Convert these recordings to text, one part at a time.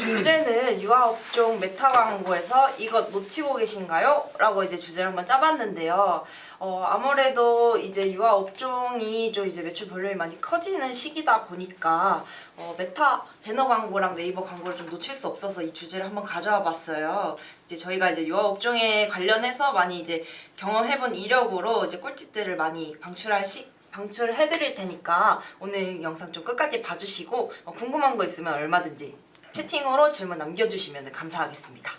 주제는 유아업종 메타 광고에서 이것 놓치고 계신가요? 라고 이제 주제를 한번 짜봤는데요. 아무래도 이제 유아업종이 좀 이제 매출 볼륨이 많이 커지는 시기다 보니까 메타 배너 광고랑 네이버 광고를 좀 놓칠 수 없어서 이 주제를 한번 가져와 봤어요. 이제 저희가 이제 유아업종에 관련해서 많이 이제 경험해본 이력으로 이제 꿀팁들을 많이 방출해드릴 테니까 오늘 영상 좀 끝까지 봐주시고 궁금한 거 있으면 얼마든지 채팅으로 질문 남겨주시면 감사하겠습니다.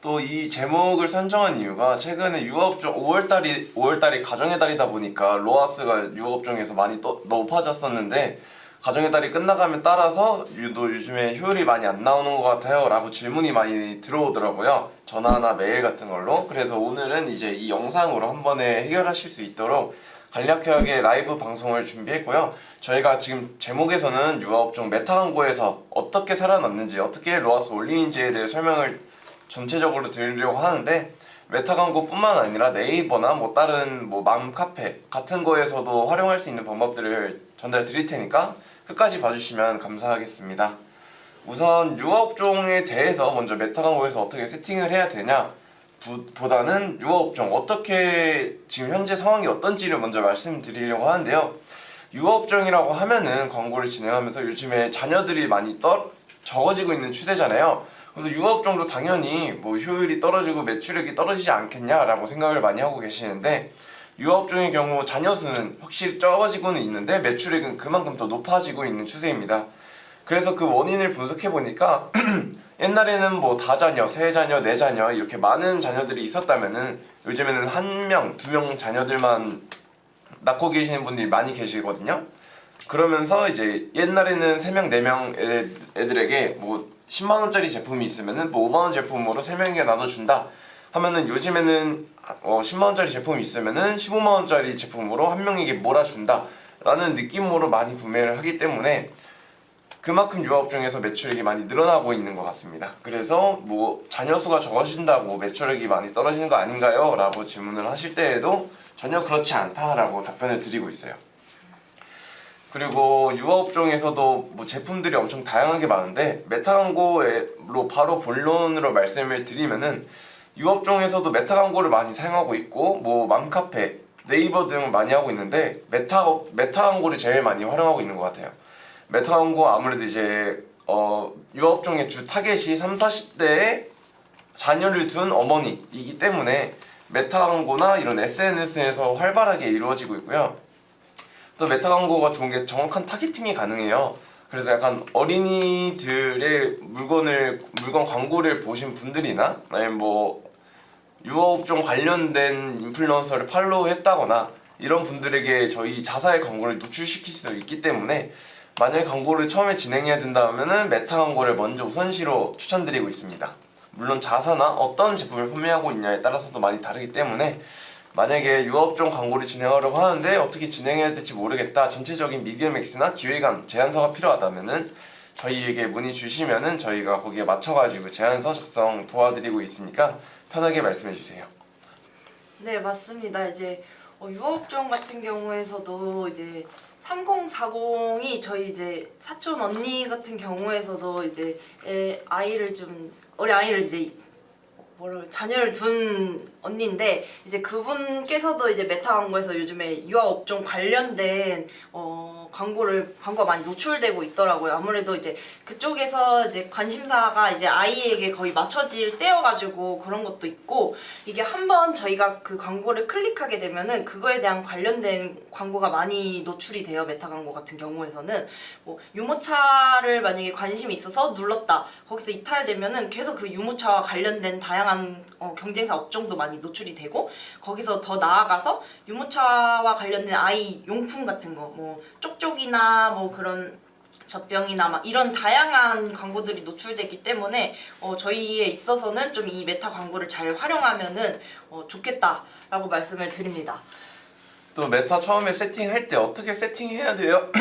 또 이 제목을 선정한 이유가 최근에 유아업종 5월달이 가정의 달이다 보니까 로아스가 유아업종에서 많이 높아졌었는데 가정의 달이 끝나가면 따라서 요즘에 효율이 많이 안 나오는 것 같아요 라고 질문이 많이 들어오더라고요. 전화나 메일 같은 걸로. 그래서 오늘은 이제 이 영상으로 한 번에 해결하실 수 있도록 간략하게 라이브 방송을 준비했고요. 저희가 지금 제목에서는 유아업종 메타 광고에서 어떻게 살아남는지, 어떻게 로아스 올리는지에 대해 설명을 전체적으로 드리려고 하는데, 메타 광고뿐만 아니라 네이버나 뭐 다른 뭐 맘카페 같은 거에서도 활용할 수 있는 방법들을 전달 드릴 테니까 끝까지 봐주시면 감사하겠습니다. 우선 유아업종에 대해서 먼저 메타 광고에서 어떻게 세팅을 해야 되냐 보다는 유아업종 어떻게 지금 현재 상황이 어떤지를 먼저 말씀드리려고 하는데요. 유아업종이라고 하면은 광고를 진행하면서 요즘에 자녀들이 많이 적어지고 있는 추세잖아요. 그래서 유아업종도 당연히 뭐 효율이 떨어지고 매출액이 떨어지지 않겠냐라고 생각을 많이 하고 계시는데, 유아업종의 경우 자녀 수는 확실히 적어지고는 있는데 매출액은 그만큼 더 높아지고 있는 추세입니다. 그래서 그 원인을 분석해 보니까 옛날에는 뭐 다자녀, 세자녀, 네자녀 이렇게 많은 자녀들이 있었다면은 요즘에는 1명, 2명 자녀들만 낳고 계시는 분들이 많이 계시거든요. 그러면서 이제 옛날에는 3명, 4명 애들에게 뭐 10만원짜리 제품이 있으면은 뭐 5만원 제품으로 3명에게 나눠준다 하면은 요즘에는 10만원짜리 제품이 있으면은 15만원짜리 제품으로 1명에게 몰아준다 라는 느낌으로 많이 구매를 하기 때문에 그만큼 유아업종에서 매출액이 많이 늘어나고 있는 것 같습니다. 그래서 뭐 자녀 수가 적어진다고 매출액이 많이 떨어지는 거 아닌가요? 라고 질문을 하실 때에도 전혀 그렇지 않다라고 답변을 드리고 있어요. 그리고 유아업종에서도 뭐 제품들이 엄청 다양하게 많은데 메타 광고로 바로 본론으로 말씀을 드리면은 유아업종에서도 메타 광고를 많이 사용하고 있고 뭐 맘카페, 네이버 등 많이 하고 있는데 메타 광고를 제일 많이 활용하고 있는 것 같아요. 메타 광고 아무래도 이제 유아업종의 주 타겟이 30, 40대의 자녀를 둔 어머니이기 때문에 메타 광고나 이런 SNS에서 활발하게 이루어지고 있고요. 또 메타 광고가 좋은 게 정확한 타겟팅이 가능해요. 그래서 약간 어린이들의 물건 광고를 보신 분들이나 아니면 뭐 유아업종 관련된 인플루언서를 팔로우했다거나 이런 분들에게 저희 자사의 광고를 노출시킬 수 있기 때문에 만약에 광고를 처음에 진행해야 된다면은 메타 광고를 먼저 우선시로 추천드리고 있습니다. 물론 자사나 어떤 제품을 판매하고 있냐에 따라서도 많이 다르기 때문에 만약에 유아업종 광고를 진행하려고 하는데 어떻게 진행해야 될지 모르겠다, 전체적인 미디어맥스나 기획안, 제안서가 필요하다면은 저희에게 문의 주시면은 저희가 거기에 맞춰가지고 제안서 작성 도와드리고 있으니까 편하게 말씀해 주세요. 네, 맞습니다. 이제 유아업종 같은 경우에서도 이제 3040이 저희 이제 사촌 언니 같은 경우에서도 이제 어린 아이를 이제 자녀를 둔 언니인데, 이제 그분께서도 이제 메타 광고에서 요즘에 유아업종 관련된 광고가 많이 노출되고 있더라고요. 아무래도 이제 그쪽에서 이제 관심사가 이제 아이에게 거의 맞춰질 때여가지고 그런 것도 있고, 이게 한번 저희가 그 광고를 클릭하게 되면은 그거에 대한 관련된 광고가 많이 노출이 돼요. 메타 광고 같은 경우에서는 뭐 유모차를 만약에 관심이 있어서 눌렀다, 거기서 이탈되면은 계속 그 유모차와 관련된 다양한 경쟁사 업종도 많이 노출이 되고, 거기서 더 나아가서 유모차와 관련된 아이 용품 같은 거, 뭐 쪽쪽이나 뭐 그런 젖병이나 막 이런 다양한 광고들이 노출되기 때문에 저희에 있어서는 좀 이 메타 광고를 잘 활용하면은 좋겠다라고 말씀을 드립니다. 또 메타 처음에 세팅할 때 어떻게 세팅해야 돼요?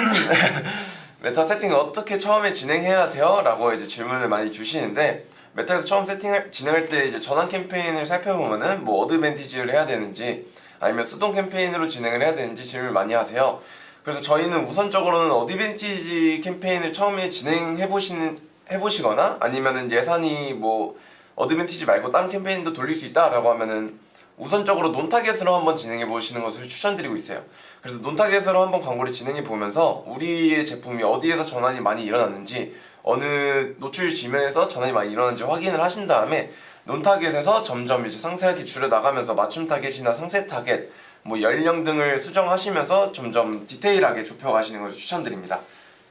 메타 세팅 어떻게 처음에 진행해야 돼요? 라고 이제 질문을 많이 주시는데, 메타에서 처음 진행할 때 이제 전환 캠페인을 살펴보면은 뭐 어드밴티지를 해야 되는지 아니면 수동 캠페인으로 진행을 해야 되는지 질문을 많이 하세요. 그래서 저희는 우선적으로는 어드밴티지 캠페인을 처음에 진행해 보시는 해보시거나 아니면은 예산이 뭐 어드밴티지 말고 다른 캠페인도 돌릴 수 있다라고 하면은 우선적으로 논타겟으로 한번 진행해 보시는 것을 추천드리고 있어요. 그래서 논타겟으로 한번 광고를 진행해 보면서 우리의 제품이 어디에서 전환이 많이 일어났는지, 어느 노출 지면에서 전환이 많이 일어났는지 확인을 하신 다음에 논타겟에서 점점 이제 상세하게 줄여 나가면서 맞춤 타겟이나 상세 타겟, 뭐 연령 등을 수정하시면서 점점 디테일하게 좁혀 가시는 것을 추천드립니다.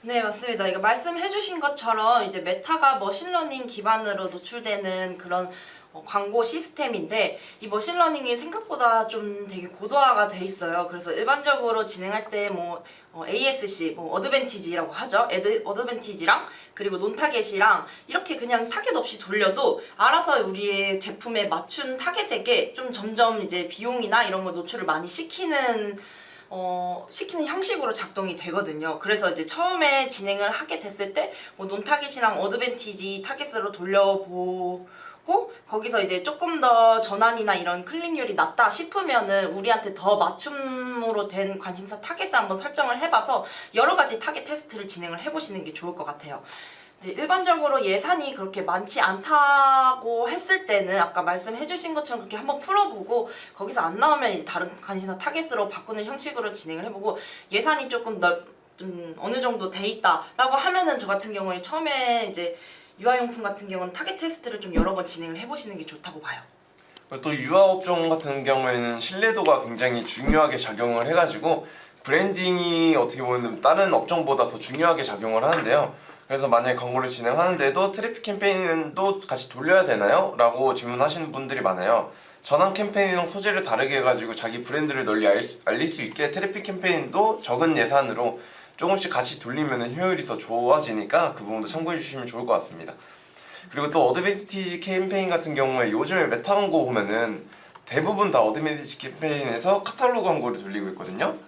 네, 맞습니다. 이거 말씀해주신 것처럼 이제 메타가 머신러닝 기반으로 노출되는 그런 광고 시스템인데, 이 머신러닝이 생각보다 좀 되게 고도화가 돼 있어요. 그래서 일반적으로 진행할 때 뭐 ASC, 뭐 어드밴티지라고 하죠. 어드밴티지랑 그리고 논타겟이랑 이렇게 그냥 타겟 없이 돌려도 알아서 우리의 제품에 맞춘 타겟에게 좀 점점 이제 비용이나 이런 거 노출을 많이 시키는 형식으로 작동이 되거든요. 그래서 이제 처음에 진행을 하게 됐을 때 뭐 논타겟이랑 어드밴티지 타겟으로 돌려보고 거기서 이제 조금 더 전환이나 이런 클릭률이 낮다 싶으면은 우리한테 더 맞춤으로 된 관심사 타겟을 한번 설정을 해봐서 여러 가지 타겟 테스트를 진행을 해보시는 게 좋을 것 같아요. 일반적으로 예산이 그렇게 많지 않다고 했을 때는 아까 말씀해주신 것처럼 그렇게 한번 풀어보고 거기서 안 나오면 이제 다른 관심사 타겟으로 바꾸는 형식으로 진행을 해보고, 예산이 조금 좀 어느 정도 돼 있다라고 하면은 저 같은 경우에 처음에 이제 유아용품 같은 경우는 타겟 테스트를 좀 여러 번 진행을 해보시는 게 좋다고 봐요. 또 유아업종 같은 경우에는 신뢰도가 굉장히 중요하게 작용을 해가지고 브랜딩이 어떻게 보면 다른 업종보다 더 중요하게 작용을 하는데요. 그래서 만약에 광고를 진행하는데도 트래픽 캠페인도 같이 돌려야 되나요? 라고 질문하시는 분들이 많아요. 전환 캠페인이랑 소재를 다르게 해가지고 자기 브랜드를 널리 알릴 수 있게 트래픽 캠페인도 적은 예산으로 조금씩 같이 돌리면 효율이 더 좋아지니까 그 부분도 참고해 주시면 좋을 것 같습니다. 그리고 또 어드밴티지 캠페인 같은 경우에 요즘에 메타 광고 보면은 대부분 다 어드밴티지 캠페인에서 카탈로그 광고를 돌리고 있거든요.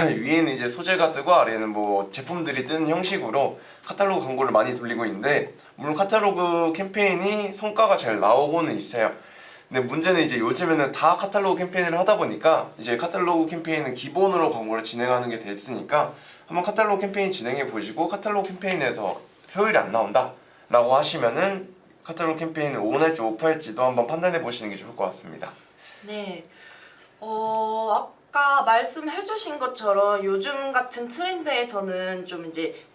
위에는 이제 소재가 뜨고 아래는 뭐 제품들이 뜨는 형식으로 카탈로그 광고를 많이 돌리고 있는데, 물론 카탈로그 캠페인이 성과가 잘 나오고는 있어요. 근데 문제는 이제 요즘에는 다 카탈로그 캠페인을 하다 보니까 이제 카탈로그 캠페인은 기본으로 광고를 진행하는 게 됐으니까 한번 카탈로그 캠페인 진행해 보시고 카탈로그 캠페인에서 효율이 안 나온다 라고 하시면은 카탈로그 캠페인을 온할지 오프할지도 한번 판단해 보시는 게 좋을 것 같습니다. 네. 아까 말씀해주신 것처럼 요즘 같은 트렌드에서는 좀 이제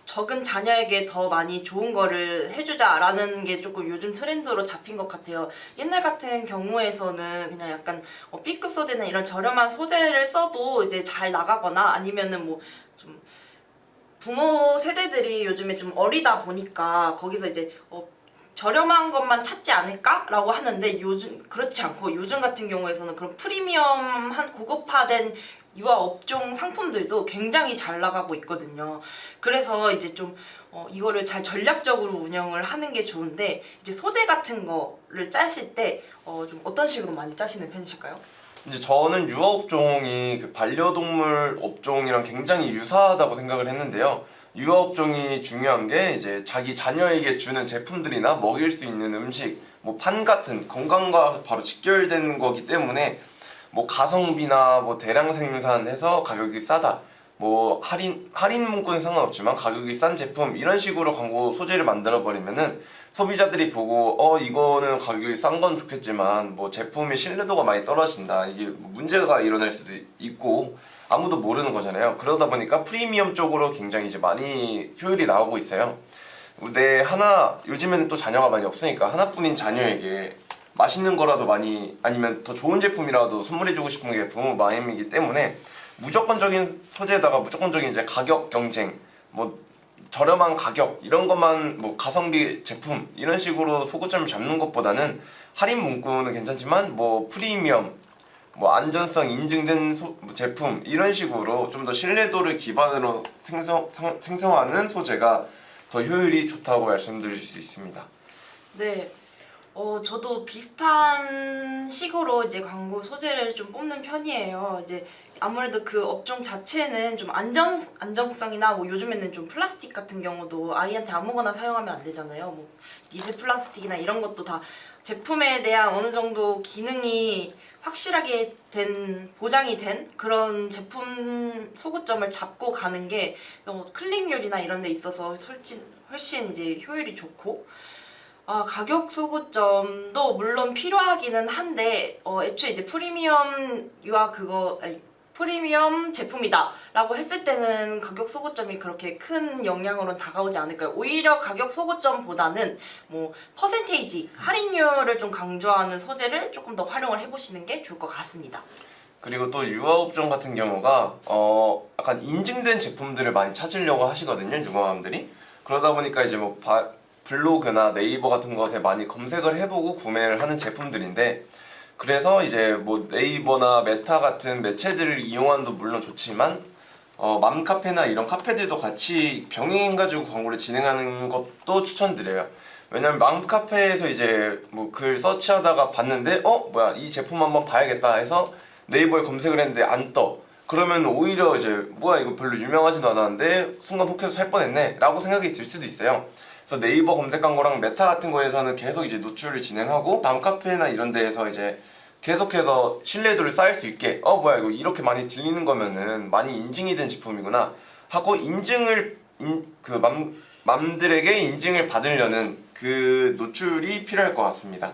적은 자녀에게 더 많이 좋은 거를 해주자라는 게 조금 요즘 트렌드로 잡힌 것 같아요. 옛날 같은 경우에서는 그냥 약간 B급 소재나 이런 저렴한 소재를 써도 이제 잘 나가거나 아니면은 뭐 좀 부모 세대들이 요즘에 좀 어리다 보니까 거기서 이제 저렴한 것만 찾지 않을까라고 하는데, 요즘 그렇지 않고 요즘 같은 경우에서는 그런 프리미엄한 고급화된 유아 업종 상품들도 굉장히 잘 나가고 있거든요. 그래서 이제 좀 이거를 잘 전략적으로 운영을 하는 게 좋은데, 이제 소재 같은 거를 짜실 때 좀 어떤 식으로 많이 짜시는 편이실까요? 이제 저는 유아업종이 그 반려동물 업종이랑 굉장히 유사하다고 생각을 했는데요. 유아업종이 중요한 게 이제 자기 자녀에게 주는 제품들이나 먹일 수 있는 음식, 뭐 판 같은 건강과 바로 직결되는 거기 때문에 뭐 가성비나 뭐 대량 생산해서 가격이 싸다, 뭐 할인 문구는 상관없지만 가격이 싼 제품, 이런 식으로 광고 소재를 만들어 버리면은 소비자들이 보고 이거는 가격이 싼 건 좋겠지만 뭐 제품의 신뢰도가 많이 떨어진다, 이게 문제가 일어날 수도 있고 아무도 모르는 거잖아요. 그러다 보니까 프리미엄 쪽으로 굉장히 이제 많이 효율이 나오고 있어요. 근데 요즘에는 또 자녀가 많이 없으니까 하나뿐인 자녀에게 맛있는 거라도 많이, 아니면 더 좋은 제품이라도 선물해주고 싶은 게 부모 마음이기 때문에 무조건적인 소재에다가 무조건적인 이제 가격 경쟁, 뭐 저렴한 가격 이런 것만, 뭐 가성비 제품 이런 식으로 소구점을 잡는 것보다는 할인 문구는 괜찮지만 뭐 프리미엄, 뭐 안전성 인증된 제품 이런 식으로 좀 더 신뢰도를 기반으로 생성하는 소재가 더 효율이 좋다고 말씀드릴 수 있습니다. 네. 저도 비슷한 식으로 이제 광고 소재를 좀 뽑는 편이에요. 이제 아무래도 그 업종 자체는 좀 안정성이나 뭐 요즘에는 좀 플라스틱 같은 경우도 아이한테 아무거나 사용하면 안 되잖아요. 뭐 미세 플라스틱이나 이런 것도 다 제품에 대한 어느 정도 기능이 확실하게 보장이 된 그런 제품 소구점을 잡고 가는 게 클릭률이나 이런 데 있어서 훨씬 이제 효율이 좋고 가격 소구점도 물론 필요하기는 한데 애초에 이제 프리미엄 프리미엄 제품이다라고 했을 때는 가격 소구점이 그렇게 큰 영향으로는 다가오지 않을까요? 오히려 가격 소구점보다는 뭐 퍼센테이지 할인율을 좀 강조하는 소재를 조금 더 활용을 해보시는 게 좋을 것 같습니다. 그리고 또 유아업종 같은 경우가 약간 인증된 제품들을 많이 찾으려고 하시거든요, 유망함들이. 그러다 보니까 이제 뭐 블로그나 네이버 같은 것에 많이 검색을 해보고 구매를 하는 제품들인데, 그래서 이제 뭐 네이버나 메타 같은 매체들을 이용하는 도 물론 좋지만 맘카페나 이런 카페들도 같이 병행해가지고 광고를 진행하는 것도 추천드려요. 왜냐면 맘카페에서 이제 뭐 글 서치하다가 봤는데 뭐야 이 제품 한번 봐야겠다 해서 네이버에 검색을 했는데 안 떠. 그러면 오히려 이제 뭐야 이거 별로 유명하지도 않았는데 순간 혹해서 살 뻔했네 라고 생각이 들 수도 있어요. 그래서 네이버 검색 광고랑 메타 같은 거에서는 계속 이제 노출을 진행하고 맘카페나 이런 데에서 이제 계속해서 신뢰도를 쌓을 수 있게 뭐야 이거 이렇게 많이 들리는 거면은 많이 인증이 된 제품이구나 하고 맘들에게 인증을 받으려는 그 노출이 필요할 것 같습니다.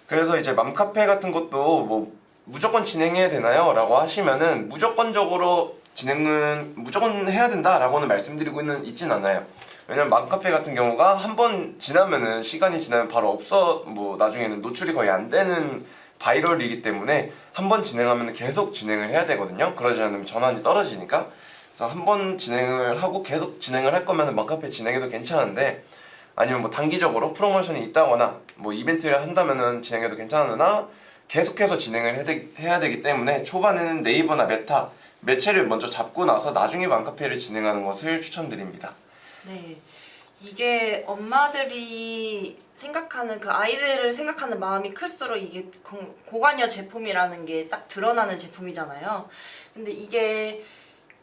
그래서 이제 맘카페 같은 것도 뭐 무조건 진행해야 되나요? 라고 하시면은 무조건적으로 진행은 무조건 해야 된다라고는 말씀드리고 있진 않아요. 왜냐면 맘카페 같은 경우가 한 번 지나면은 시간이 지나면 바로 뭐 나중에는 노출이 거의 안 되는 바이럴이기 때문에 한 번 진행하면 계속 진행을 해야 되거든요. 그러지 않으면 전환이 떨어지니까. 그래서 한 번 진행을 하고 계속 진행을 할 거면 맘카페 진행해도 괜찮은데, 아니면 뭐 단기적으로 프로모션이 있다거나 뭐 이벤트를 한다면은 진행해도 괜찮으나 계속해서 진행을 해야 되기 때문에 초반에는 네이버나 메타 매체를 먼저 잡고 나서 나중에 맘카페를 진행하는 것을 추천드립니다. 네, 이게 엄마들이 생각하는 그 아이들을 생각하는 마음이 클수록 이게 고관여 제품이라는 게 딱 드러나는 제품이잖아요. 근데 이게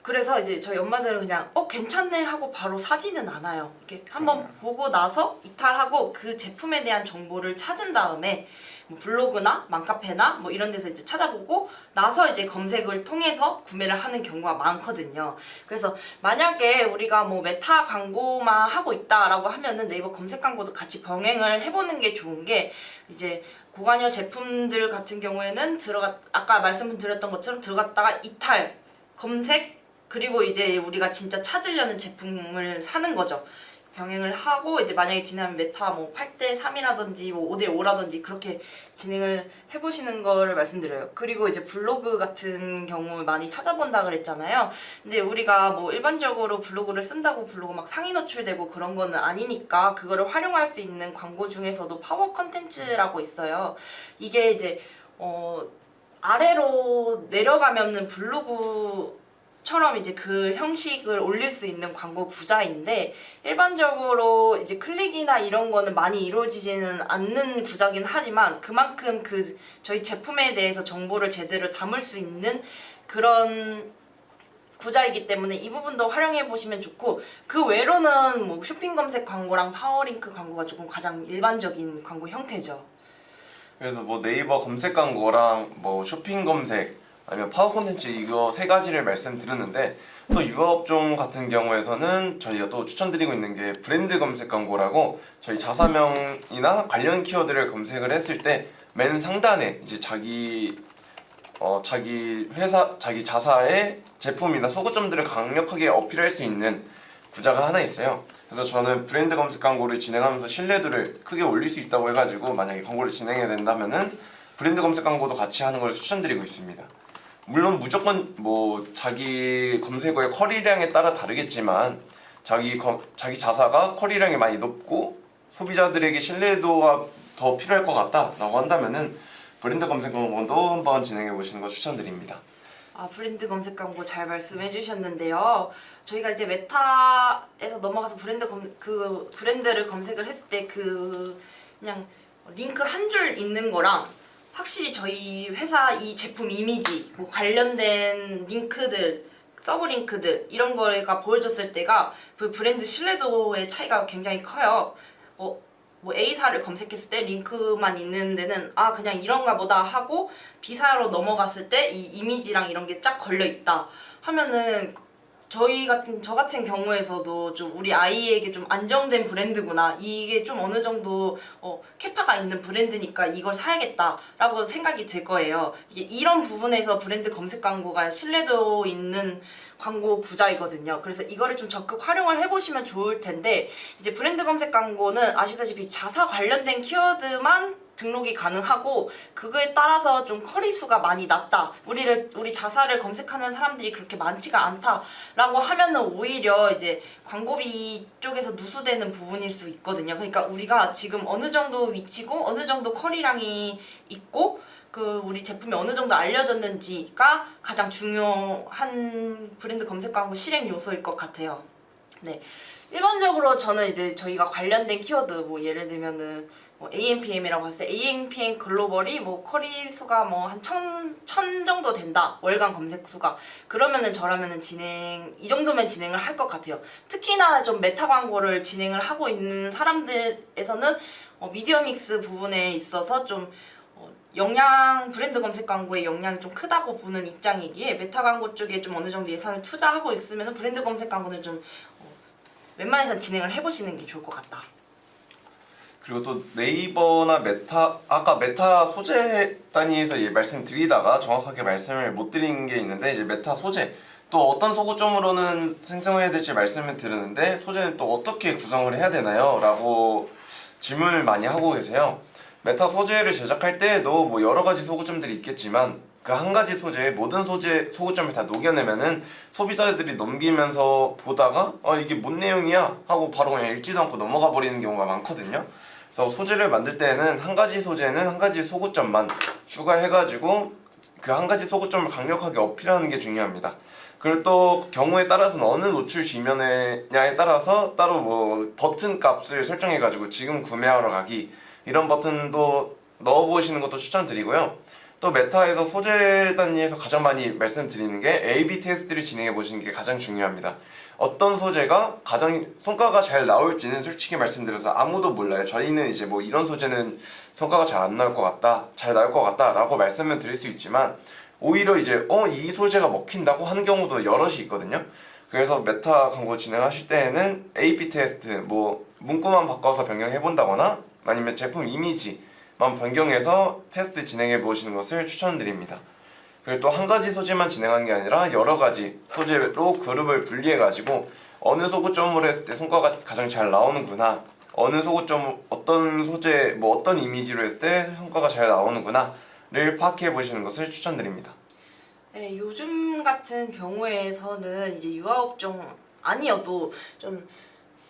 그래서 이제 저희 엄마들은 그냥 괜찮네 하고 바로 사지는 않아요. 이렇게 한번 보고 나서 이탈하고 그 제품에 대한 정보를 찾은 다음에 뭐 블로그나 맘카페나 뭐 이런 데서 이제 찾아보고 나서 이제 검색을 통해서 구매를 하는 경우가 많거든요. 그래서 만약에 우리가 뭐 메타 광고만 하고 있다라고 하면은 네이버 검색 광고도 같이 병행을 해보는 게 좋은 게, 이제 고관여 제품들 같은 경우에는 아까 말씀드렸던 것처럼 들어갔다가 이탈, 검색, 그리고 이제 우리가 진짜 찾으려는 제품을 사는 거죠. 병행을 하고 이제 만약에 진행하면 메타 뭐 8대3이라든지 뭐 5대5라든지 그렇게 진행을 해보시는 거를 말씀드려요. 그리고 이제 블로그 같은 경우 많이 찾아본다 그랬잖아요. 근데 우리가 뭐 일반적으로 블로그를 쓴다고 블로그 막 상위 노출되고 그런 거는 아니니까 그거를 활용할 수 있는 광고 중에서도 파워 컨텐츠라고 있어요. 이게 이제 아래로 내려가면은 블로그 처럼 이제 그 형식을 올릴 수 있는 광고 구자인데, 일반적으로 이제 클릭이나 이런 거는 많이 이루어지지는 않는 구자긴 하지만 그만큼 저희 제품에 대해서 정보를 제대로 담을 수 있는 그런 구자이기 때문에 이 부분도 활용해 보시면 좋고, 그 외로는 뭐 쇼핑 검색 광고랑 파워링크 광고가 조금 가장 일반적인 광고 형태죠. 그래서 뭐 네이버 검색 광고랑 뭐 쇼핑 검색 아니면 파워 콘텐츠 이거 세 가지를 말씀드렸는데, 또 유아업종 같은 경우에서는 저희가 또 추천드리고 있는 게 브랜드 검색 광고라고, 저희 자사명이나 관련 키워드를 검색을 했을 때 맨 상단에 이제 자기 회사, 자기 자사의 제품이나 소구점들을 강력하게 어필할 수 있는 구자가 하나 있어요. 그래서 저는 브랜드 검색 광고를 진행하면서 신뢰도를 크게 올릴 수 있다고 해가지고, 만약에 광고를 진행해야 된다면은 브랜드 검색 광고도 같이 하는 걸 추천드리고 있습니다. 물론 무조건 뭐 자기 검색어의 쿼리량에 따라 다르겠지만, 자기 자사가 쿼리량이 많이 높고 소비자들에게 신뢰도가 더 필요할 것 같다라고 한다면은 브랜드 검색 광고도 한번 진행해 보시는 거 추천드립니다. 브랜드 검색 광고 잘 말씀해 주셨는데요. 저희가 이제 메타에서 넘어가서 브랜드를 검색을 했을 때 그냥 링크 한 줄 있는 거랑 확실히 저희 회사 이 제품 이미지, 뭐 관련된 링크들, 서브 링크들 이런 거가 보여줬을 때가 그 브랜드 신뢰도의 차이가 굉장히 커요. 뭐 A사를 검색했을 때 링크만 있는 데는 그냥 이런가 보다 하고, B사로 넘어갔을 때 이 이미지랑 이런 게 쫙 걸려 있다 하면은 저 같은 경우에서도 좀 우리 아이에게 좀 안정된 브랜드구나. 이게 좀 어느 정도 캐파가 있는 브랜드니까 이걸 사야겠다라고 생각이 들 거예요. 이게 이런 부분에서 브랜드 검색 광고가 신뢰도 있는 광고 구자이거든요. 그래서 이거를 좀 적극 활용을 해보시면 좋을 텐데, 이제 브랜드 검색 광고는 아시다시피 자사 관련된 키워드만 등록이 가능하고, 그거에 따라서 좀 커리 수가 많이 낮다, 우리 자사를 검색하는 사람들이 그렇게 많지가 않다라고 하면은 오히려 이제 광고비 쪽에서 누수되는 부분일 수 있거든요. 그러니까 우리가 지금 어느 정도 위치고 어느 정도 커리량이 있고 우리 제품이 어느 정도 알려졌는지가 가장 중요한 브랜드 검색 광고 실행 요소일 것 같아요. 네. 일반적으로 저는 이제 저희가 관련된 키워드, 뭐 예를 들면은 AMPM이라고 봤을 때 AMPM 글로벌이 커리 수가 한 1000 정도 된다, 월간 검색 수가. 그러면은 저라면은 이 정도면 진행을 할 것 같아요. 특히나 좀 메타 광고를 진행을 하고 있는 사람들에서는 미디어 믹스 부분에 있어서 좀 브랜드 검색 광고의 영향이 좀 크다고 보는 입장이기에, 메타 광고 쪽에 좀 어느 정도 예산을 투자하고 있으면 브랜드 검색 광고는 좀 웬만해선 진행을 해보시는 게 좋을 것 같다. 그리고 또 네이버나 메타, 아까 메타 소재 단위에서 말씀드리다가 정확하게 말씀을 못 드린 게 있는데, 이제 메타 소재 또 어떤 소구점으로는 생성해야 될지 말씀을 드렸는데, 소재는 또 어떻게 구성을 해야 되나요? 라고 질문을 많이 하고 계세요. 메타 소재를 제작할 때에도 여러 가지 소구점들이 있겠지만, 그 한 가지 소재에 모든 소구점을 다 녹여내면은 소비자들이 넘기면서 보다가 이게 뭔 내용이야? 하고 바로 그냥 읽지도 않고 넘어가 버리는 경우가 많거든요. 그래서 소재를 만들 때는 한 가지 소재는 한 가지 소구점만 추가해가지고 그 한 가지 소구점을 강력하게 어필하는 게 중요합니다. 그리고 또 경우에 따라서는 어느 노출 지면이냐에 따라서 따로 버튼 값을 설정해가지고 지금 구매하러 가기, 이런 버튼도 넣어보시는 것도 추천드리고요. 또 메타에서 소재 단위에서 가장 많이 말씀드리는 게 A/B 테스트를 진행해 보시는 게 가장 중요합니다. 어떤 소재가 가장 성과가 잘 나올지는 솔직히 말씀드려서 아무도 몰라요. 저희는 이제 이런 소재는 성과가 잘 안 나올 것 같다, 잘 나올 것 같다 라고 말씀을 드릴 수 있지만, 오히려 이제 이 소재가 먹힌다고 하는 경우도 여럿이 있거든요. 그래서 메타 광고 진행하실 때에는 A/B 테스트, 문구만 바꿔서 변경해 본다거나 아니면 제품 이미지만 변경해서 테스트 진행해 보시는 것을 추천드립니다. 그리고 또 한 가지 소재만 진행하는 게 아니라 여러 가지 소재로 그룹을 분리해 가지고 어느 소구점으로 했을 때 성과가 가장 잘 나오는구나, 어느 소구점 어떤 소재 어떤 이미지로 했을 때 성과가 잘 나오는구나를 파악해 보시는 것을 추천드립니다. 네, 요즘 같은 경우에서는 이제 유아업종 아니어도 좀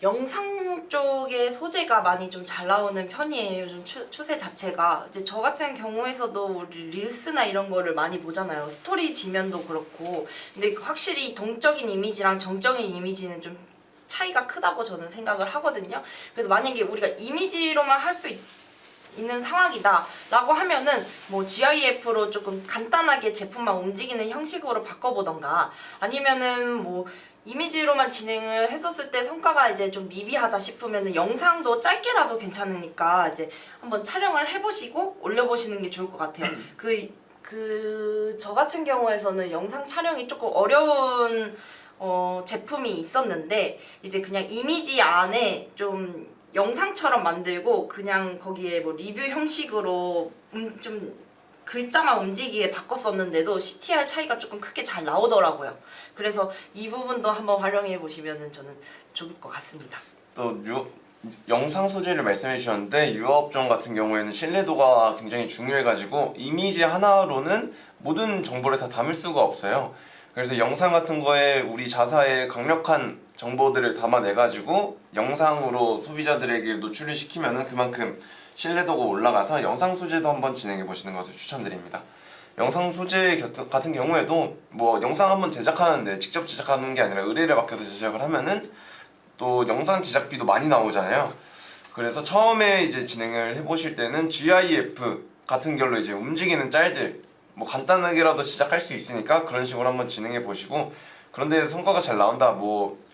영상 쪽의 소재가 많이 좀 잘 나오는 편이에요. 요즘 추세 자체가. 이제 저 같은 경우에서도 우리 릴스나 이런 거를 많이 보잖아요. 스토리 지면도 그렇고. 근데 확실히 동적인 이미지랑 정적인 이미지는 좀 차이가 크다고 저는 생각을 하거든요. 그래서 만약에 우리가 이미지로만 할 수 있는 상황이다 라고 하면은 GIF로 조금 간단하게 제품만 움직이는 형식으로 바꿔보던가, 아니면은 이미지로만 진행을 했었을 때 성과가 이제 좀 미비하다 싶으면은 영상도 짧게라도 괜찮으니까 이제 한번 촬영을 해보시고 올려보시는 게 좋을 것 같아요. 저 같은 경우에서는 영상 촬영이 조금 어려운 제품이 있었는데, 이제 그냥 이미지 안에 좀 영상처럼 만들고 그냥 거기에 리뷰 형식으로 좀 글자만 움직이게 바꿨었는데도 CTR 차이가 조금 크게 잘 나오더라고요. 그래서 이 부분도 한번 활용해 보시면 저는 좋을 것 같습니다. 또 영상 소재를 말씀해 주셨는데, 유아업종 같은 경우에는 신뢰도가 굉장히 중요해가지고 이미지 하나로는 모든 정보를 다 담을 수가 없어요. 그래서 영상 같은 거에 우리 자사의 강력한 정보들을 담아내가지고 영상으로 소비자들에게 노출을 시키면은 그만큼 신뢰도가 올라가서 영상 소재도 한번 진행해 보시는 것을 추천드립니다. 영상 소재 같은 경우에도 영상 한번 제작하는데 직접 제작하는 게 아니라 의뢰를 맡겨서 제작을 하면은 또 영상 제작비도 많이 나오잖아요. 그래서 처음에 이제 진행을 해보실 때는 GIF 같은 걸로 이제 움직이는 짤들 간단하게라도 시작할 수 있으니까 그런 식으로 한번 진행해 보시고, 그런데 성과가 잘 나온다,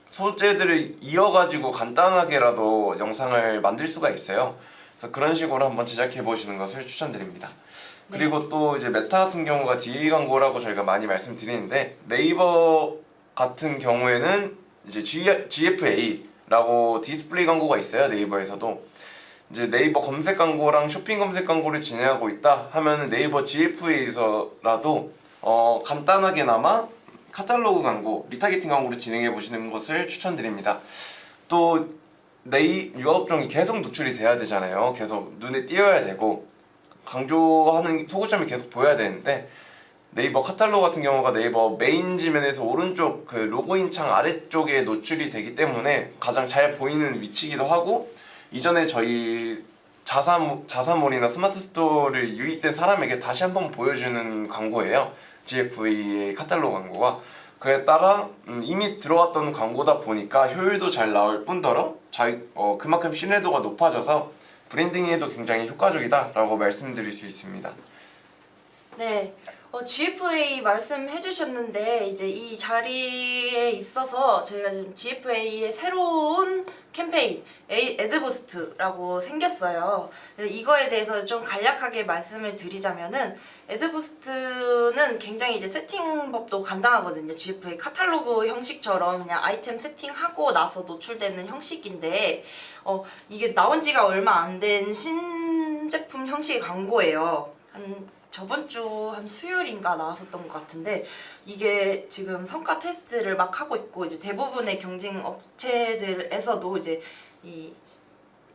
소재들을 이어가지고 간단하게라도 영상을 만들 수가 있어요. 그래서 그런 식으로 한번 제작해 보시는 것을 추천드립니다. 그리고 또 이제 메타 같은 경우가 DA 광고라고 저희가 많이 말씀드리는데, 네이버 같은 경우에는 이제 GFA라고 디스플레이 광고가 있어요. 네이버에서도. 이제 네이버 검색 광고랑 쇼핑 검색 광고를 진행하고 있다 하면은 네이버 GFA에서라도 간단하게나마 카탈로그 광고, 리타게팅 광고를 진행해 보시는 것을 추천드립니다. 또 유아업종이 계속 노출이 돼야 되잖아요. 계속 눈에 띄어야 되고 강조하는 소구점이 계속 보여야 되는데 네이버 카탈로그 같은 경우가 네이버 메인 지면에서 오른쪽 그 로그인 창 아래쪽에 노출이 되기 때문에 가장 잘 보이는 위치이기도 하고, 이전에 저희 자사몰이나 스마트 스토어를 유입된 사람에게 다시 한번 보여주는 광고예요. GFA의 카탈로그 광고가. 그에 따라 이미 들어왔던 광고다 보니까 효율도 잘 나올 뿐더러 그만큼 신뢰도가 높아져서 브랜딩에도 굉장히 효과적이다라고 말씀드릴 수 있습니다. 네, GFA 말씀해 주셨는데 이제 이 자리에 있어서 저희가 지금 GFA의 새로운 캠페인 애드부스트라고 생겼어요. 이거에 대해서 좀 간략하게 말씀을 드리자면은 애드부스트는 굉장히 이제 세팅법도 간단하거든요. GFA 카탈로그 형식처럼 그냥 아이템 세팅하고 나서 노출되는 형식인데 이게 나온 지가 얼마 안 된 신제품 형식의 광고예요. 저번 주 한 수요일인가 나왔었던 것 같은데 이게 지금 성과 테스트를 막 하고 있고 이제 대부분의 경쟁 업체들에서도 이제 이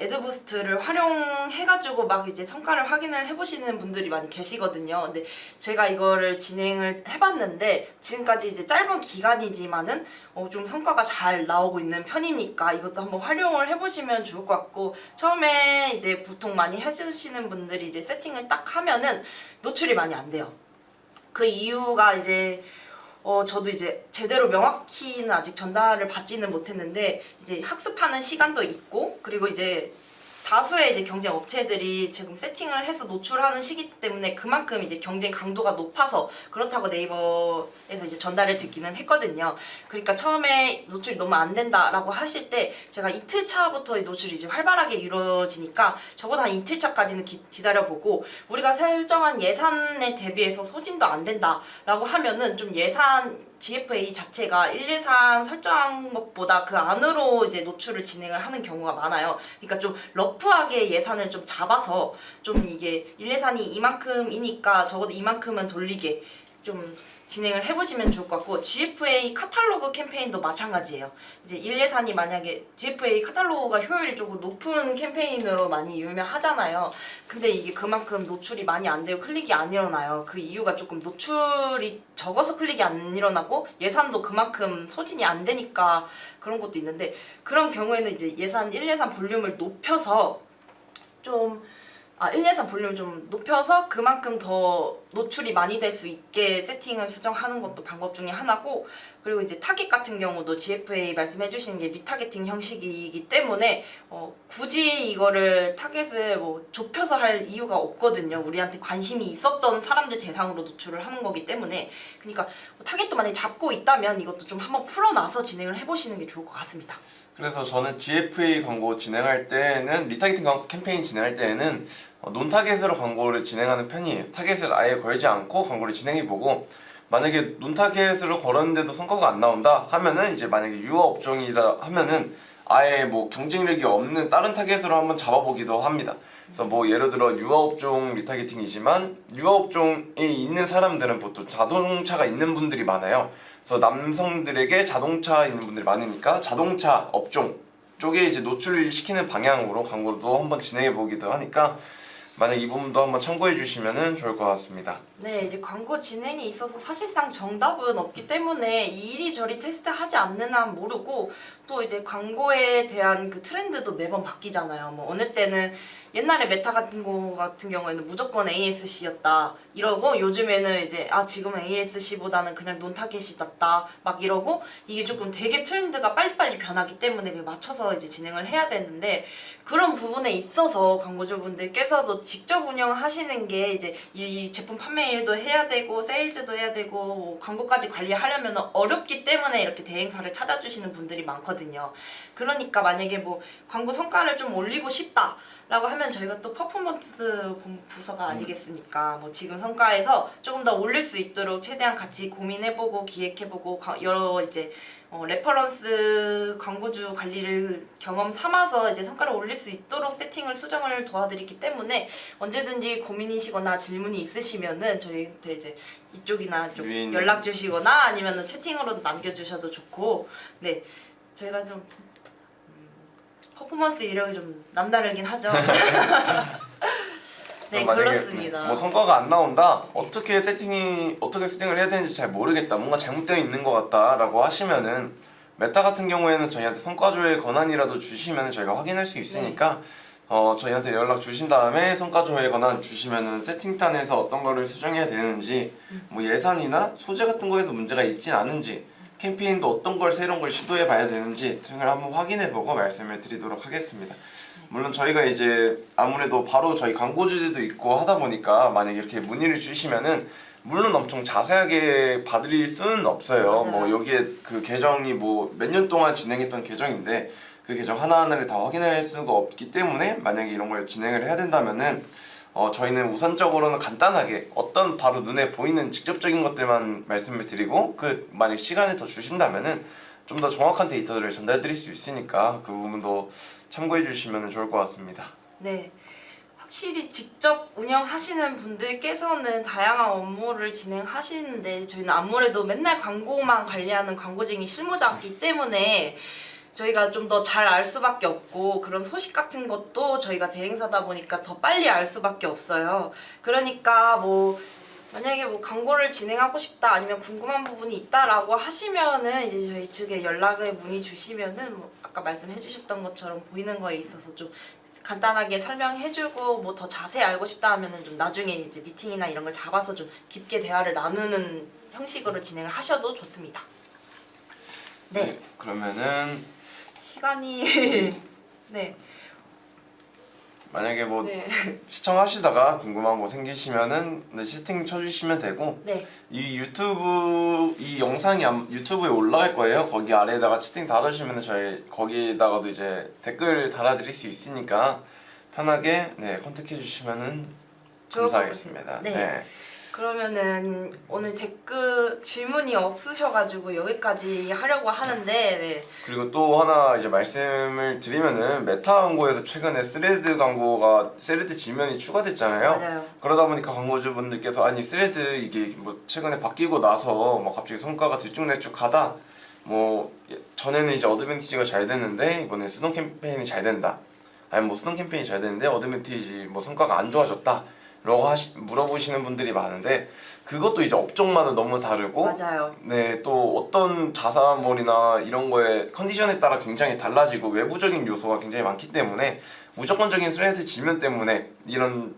애드부스트를 활용해가지고 막 이제 성과를 확인을 해보시는 분들이 많이 계시거든요. 근데 제가 이거를 진행을 해봤는데 지금까지 이제 짧은 기간이지만은 좀 성과가 잘 나오고 있는 편이니까 이것도 한번 활용을 해보시면 좋을 것 같고, 처음에 이제 보통 많이 해주시는 분들이 이제 세팅을 딱 하면은 노출이 많이 안 돼요. 그 이유가 이제 저도 이제 제대로 명확히는 아직 전달을 받지는 못했는데 이제 학습하는 시간도 있고, 그리고 이제 다수의 이제 경쟁 업체들이 지금 세팅을 해서 노출하는 시기 때문에 그만큼 이제 경쟁 강도가 높아서 그렇다고 네이버에서 이제 전달을 듣기는 했거든요. 그러니까 처음에 노출이 너무 안 된다라고 하실 때 제가 이틀 차부터 노출이 이제 활발하게 이루어지니까 적어도 한 이틀 차까지는 기다려보고, 우리가 설정한 예산에 대비해서 소진도 안 된다라고 하면은 좀 예산 GFA 자체가 1, 예산 설정한 것보다 그 안으로 이제 노출을 진행을 하는 경우가 많아요. 그러니까 좀 러프하게 예산을 좀 잡아서 좀 이게 1, 예산이 이만큼이니까 적어도 이만큼은 돌리게 좀 진행을 해보시면 좋을 것 같고, GFA 카탈로그 캠페인도 마찬가지예요. 이제 1, 예산이 만약에 GFA 카탈로그가 효율이 조금 높은 캠페인으로 많이 유명하잖아요. 근데 이게 그만큼 노출이 많이 안 되고 클릭이 안 일어나요. 그 이유가 조금 노출이 적어서 클릭이 안 일어나고 예산도 그만큼 소진이 안 되니까 그런 것도 있는데, 그런 경우에는 이제 1, 예산 볼륨을 높여서 1, 예산 볼륨을 좀 높여서 그만큼 더 노출이 많이 될 수 있게 세팅을 수정하는 것도 방법 중에 하나고, 그리고 이제 타깃 같은 경우도 GFA 말씀해 주시는 게 리타게팅 형식이기 때문에 굳이 이거를 타겟을 좁혀서 할 이유가 없거든요. 우리한테 관심이 있었던 사람들 대상으로 노출을 하는 거기 때문에. 그러니까 타겟도 만약에 잡고 있다면 이것도 좀 한번 풀어놔서 진행을 해보시는 게 좋을 것 같습니다. 그래서 저는 GFA 광고 진행할 때는 리타게팅 캠페인 진행할 때는 논타겟으로 광고를 진행하는 편이에요. 타겟을 아예 걸지 않고 광고를 진행해보고, 만약에 논타겟으로 걸었는데도 성과가 안 나온다 하면은 이제 만약에 유아업종이라 하면은 아예 경쟁력이 없는 다른 타겟으로 한번 잡아보기도 합니다. 그래서 예를 들어 유아업종 리타게팅이지만 유아업종에 있는 사람들은 보통 자동차가 있는 분들이 많아요. 그래서 남성들에게 자동차 있는 분들이 많으니까 자동차 업종 쪽에 이제 노출을 시키는 방향으로 광고도 한번 진행해 보기도 하니까 만약 이 부분도 한번 참고해 주시면 좋을 것 같습니다. 네, 이제 광고 진행에 있어서 사실상 정답은 없기 때문에 이리저리 테스트하지 않는 한 모르고, 또 이제 광고에 대한 그 트렌드도 매번 바뀌잖아요. 어느 때는 옛날에 메타 같은 경우에는 무조건 ASC였다 이러고, 요즘에는 이제 지금은 ASC보다는 그냥 논타겟이 낫다 막 이러고, 이게 조금 되게 트렌드가 빨리빨리 변하기 때문에 그에 맞춰서 이제 진행을 해야 되는데, 그런 부분에 있어서 광고주분들께서도 직접 운영하시는 게 이제 이 제품 판매 일도 해야 되고 세일즈도 해야 되고 광고까지 관리하려면 어렵기 때문에 이렇게 대행사를 찾아주시는 분들이 많거든요. 그러니까 만약에 광고 성과를 좀 올리고 싶다 라고 하면 저희가 또 퍼포먼스 부서가 아니겠습니까? 뭐 지금 성과에서 조금 더 올릴 수 있도록 최대한 같이 고민해보고 기획해보고 여러 이제 레퍼런스 광고주 관리를 경험 삼아서 이제 성과를 올릴 수 있도록 세팅을 수정을 도와드리기 때문에 언제든지 고민이시거나 질문이 있으시면은 저희한테 이제 이쪽이나 좀 연락 주시거나 아니면은 채팅으로 남겨주셔도 좋고, 네 저희가 좀 퍼포먼스 이력이 좀 남다르긴 하죠. 네, 그렇습니다. 뭐 성과가 안 나온다, 어떻게 세팅을 해야 되는지 잘 모르겠다, 뭔가 잘못되어 있는 것 같다라고 하시면은 메타 같은 경우에는 저희한테 성과 조회 권한이라도 주시면 저희가 확인할 수 있으니까 저희한테 연락 주신 다음에 성과 조회 권한 주시면은 세팅단에서 어떤 거를 수정해야 되는지, 뭐 예산이나 소재 같은 거에서 문제가 있진 않은지, 캠페인도 어떤 걸 새로운 걸 시도해 봐야 되는지 등을 한번 확인해 보고 말씀을 드리도록 하겠습니다. 물론 저희가 이제 아무래도 바로 저희 광고주들도 있고 하다 보니까 만약에 이렇게 문의를 주시면은 물론 엄청 자세하게 봐드릴 수는 없어요. 맞아요. 뭐 여기에 그 계정이 뭐 몇 년 동안 진행했던 계정인데 그 계정 하나하나를 다 확인할 수가 없기 때문에 만약에 이런 걸 진행을 해야 된다면은 저희는 우선적으로는 간단하게 어떤 바로 눈에 보이는 직접적인 것들만 말씀을 드리고, 그 만약 시간을 더 주신다면은 좀 더 정확한 데이터들을 전달 드릴 수 있으니까 그 부분도 참고해 주시면 좋을 것 같습니다. 네, 확실히 직접 운영하시는 분들께서는 다양한 업무를 진행하시는데 저희는 아무래도 맨날 광고만 관리하는 광고쟁이 실무자이기 때문에 저희가 좀 더 잘 알 수밖에 없고, 그런 소식 같은 것도 저희가 대행사다 보니까 더 빨리 알 수밖에 없어요. 그러니까 뭐 만약에 뭐 광고를 진행하고 싶다 아니면 궁금한 부분이 있다라고 하시면은 이제 저희 측에 연락을 문의 주시면은 뭐 아까 말씀해 주셨던 것처럼 보이는 거에 있어서 좀 간단하게 설명해주고, 뭐 더 자세히 알고 싶다 하면은 좀 나중에 이제 미팅이나 이런 걸 잡아서 좀 깊게 대화를 나누는 형식으로 진행을 하셔도 좋습니다. 네. 그러면은 시간이 네. 만약에 뭐 네. 시청하시다가 궁금한 거 생기시면은 채팅 쳐주시면 되고, 네. 이 영상이 유튜브에 올라갈 거예요. 거기 아래에다가 채팅 달아주시면 저희 거기에다가도 이제 댓글 달아드릴 수 있으니까 편하게 컨택해 주시면은 감사하겠습니다. 네. 그러면은 오늘 댓글 질문이 없으셔가지고 여기까지 하려고 하는데, 네. 그리고 또 하나 이제 말씀을 드리면은 메타 광고에서 최근에 스레드 지면이 추가됐잖아요. 맞아요. 그러다 보니까 광고주분들께서 아니 스레드 이게 뭐 최근에 바뀌고 나서 막 갑자기 성과가 들쭉날쭉하다, 뭐 전에는 이제 어드밴티지가 잘 됐는데 이번에 수동 캠페인이 잘 된다, 아니면 뭐 수동 캠페인이 잘 됐는데 어드밴티지 뭐 성과가 안 좋아졌다 라고 물어보시는 분들이 많은데, 그것도 이제 업종마다 너무 다르고, 맞아요. 네, 또 어떤 자사몰이나 이런 거에 컨디션에 따라 굉장히 달라지고 외부적인 요소가 굉장히 많기 때문에 무조건적인 스레드 지면 때문에 이런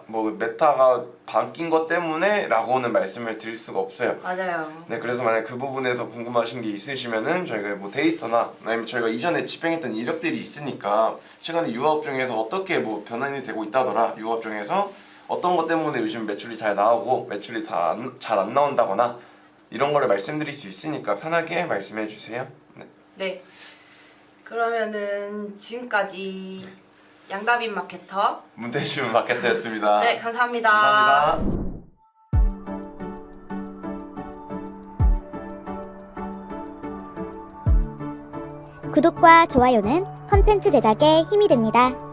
뭐 메타가 바뀐 것 때문에 라고는 말씀을 드릴 수가 없어요. 맞아요. 네, 그래서 만약 그 부분에서 궁금하신 게 있으시면은 저희가 뭐 데이터나 아니면 저희가 이전에 집행했던 이력들이 있으니까 최근에 유아업 중에서 어떻게 뭐 변환이 되고 있다더라, 유아업 중에서 어떤 것 때문에 요즘 매출이 잘 나오고 매출이 잘 안 나온다거나 이런 거를 말씀드릴 수 있으니까 편하게 말씀해 주세요. 네. 네. 그러면은 지금까지 양다빈 마케터 문대준 마케터였습니다. 네, 감사합니다. 감사합니다. 구독과 좋아요는 컨텐츠 제작에 힘이 됩니다.